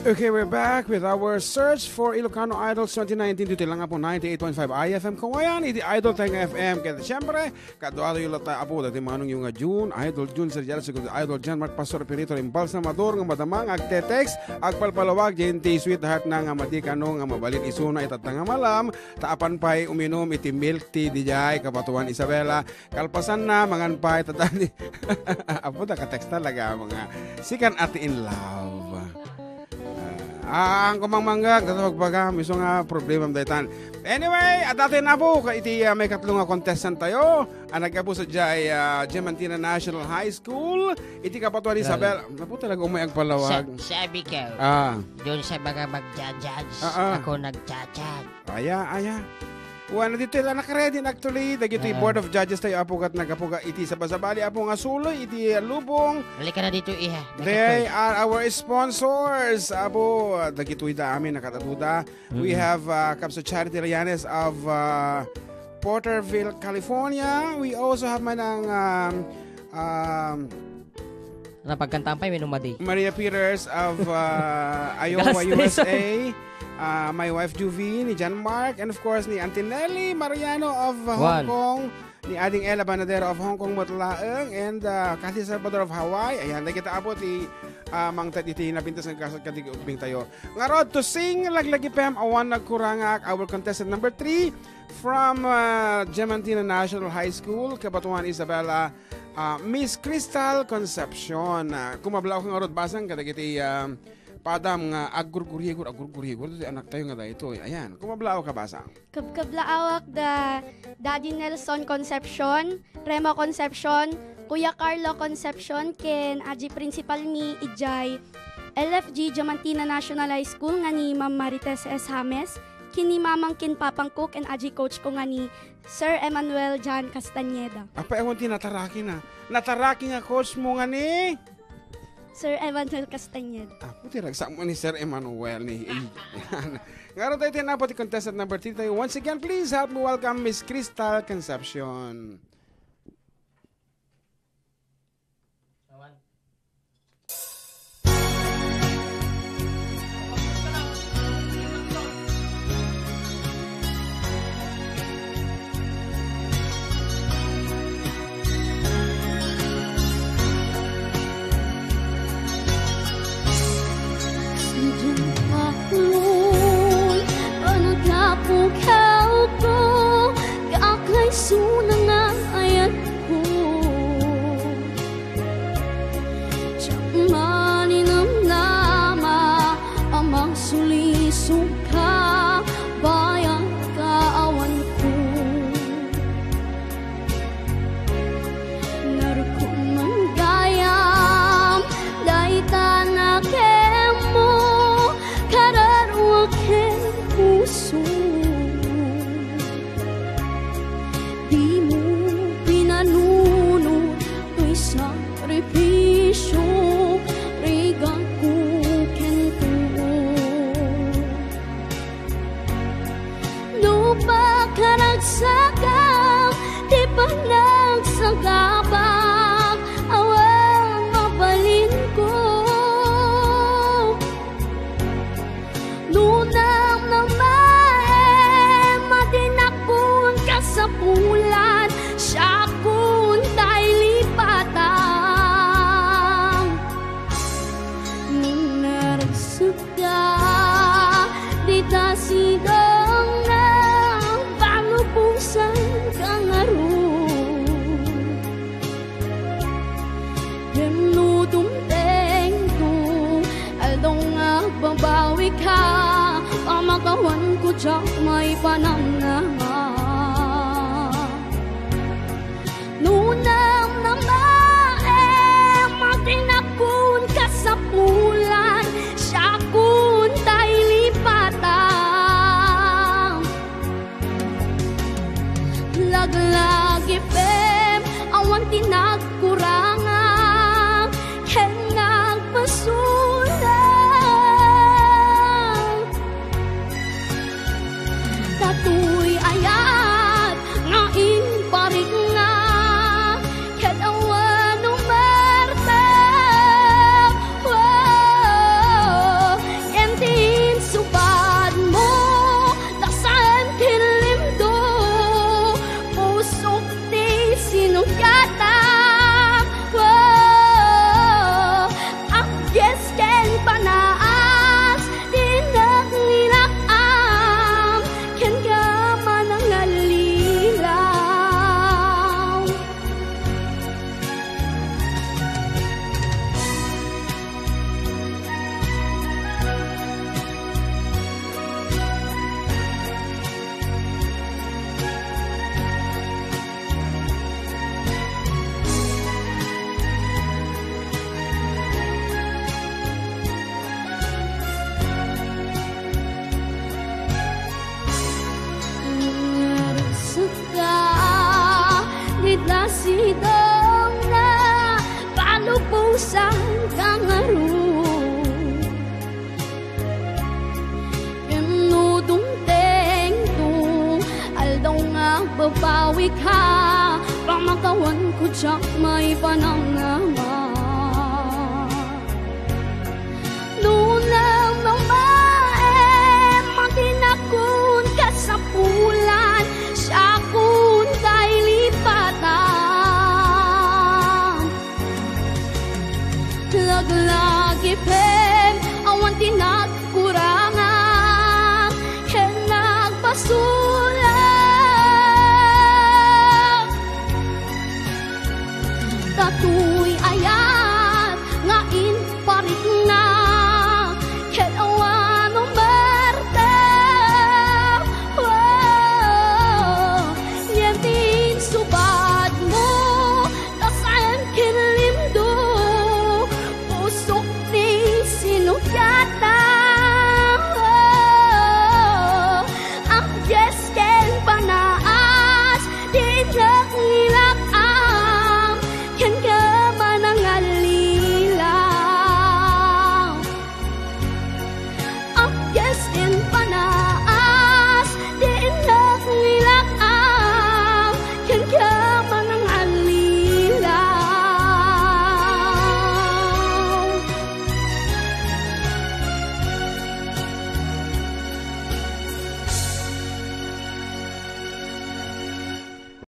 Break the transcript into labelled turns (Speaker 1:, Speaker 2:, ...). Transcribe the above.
Speaker 1: Okay, we're back with our search for Ilocano Idols 2019. Dito lang po 98.5 IFM Cauayan, iti Idol tayong FM. Kaya siyempre, kadoado yung lata apo dati manong yung Jun, Idol Jun Seriales, Idol Jan Mark Pastor Perito, Embalsamador, ng madamang, agtetext, agpalpalawag, gente sweetheart na nga madikano, nga mabalit isuna, itatang nga malam, taapan pa'y uminom, iti milk tea, dijay, kapatuan Isabela, kalpasan na, mangan pa'y, tatani. Apo da, ka-text talaga, mga sikan ati in love. Ang kumangmangga, katawag miso nga problema daytan. Anyway, at dati na po, iti may katlong contestant tayo. Ang nagkapo sa Jai, Diamantina National High School. Iti kapatuan Isabel. Napo talaga umayag palawag.
Speaker 2: Sabi ko, doon sa mga mag-judge, ako nag-judge. Aya.
Speaker 1: Bueno, dito lang nakaready actually. Dagito Board of Judges tayo apugat nagapuga iti sa basabali apo nga suloy iti lubong.
Speaker 2: Halika na dito iha.
Speaker 1: They are our sponsors. Apo dagito ida amin nakatatuda. We have Kapsa Charity Rayanes of Porterville, California. We also have manang
Speaker 3: napagkantampay minumadi.
Speaker 1: Maria Peters of Iowa, USA. My wife Juvie, ni John Mark, and of course ni Antinelli Mariano of Hong Kong, ni Ading Ella Banadero of Hong Kong Matlaeng, and Cathy Salvador of Hawaii. Ayan, nakita abot mang taditi na pintas ng kasat katigubing tayo. Ngarod to sing laglagi pem awan nagkurangak our contestant number 3 from Diamantina National High School, Kabatuan Isabela, Miss Crystal Concepcion. Kumablaw kang ngarod basang kadagiti padam nga agurgurigor ito anak tayo nga da ito. Ayan, kumablao ka basa.
Speaker 4: Kablaawak da Daddy Nelson Concepcion, Remo Concepcion, Kuya Carlo Concepcion, ken Aji Principal mi Ijay, LFG Diamantina National High School nga ni Ma'am Marites S. James, kini Mamang Kin Papang Cook and Aji Coach ko nga ni Sir Emmanuel Jan Castañeda.
Speaker 1: Apa ewan nataraki na. Nataraki nga coach mo nga ni
Speaker 4: Sir Emmanuel Castañeda.
Speaker 1: Puti ragsamo ni Sir Emmanuel ni. Ngayon tayo tinapot contestant number 3 tayo. Once again, please help me welcome Miss Crystal Concepcion.
Speaker 5: Sunang ayat ko Tiyak maninamnama Amang sulisong ka Bayang kaawan ko Narukong manggayam Dahil tanakem mo Kararwakem puso sakripisyo rigang kukento lupa ka nagsagam di pa nagsagabak awang mabalin ko lunang naman madinakon ka sa pulan siya kun tayo lipatang nung naragsuka di tasidang ng panupusan kang aron Demnutong tengto aldong babawi ka pamakawan ko tsak may panamnaman Nunang naman matinakun ka sa pulan siya kun tayo lipatang Laglag ifem awan tinagkurangan ken nagpasulang Tatuy ay usan kang aron Inudong teng-tung Aldaw nga babawi ka Pamakawan ko tsak may panangama Nunang mamae Magtinakon ka sa pulan Siya kun kay lipatan Laglag ipem Awan tinagkura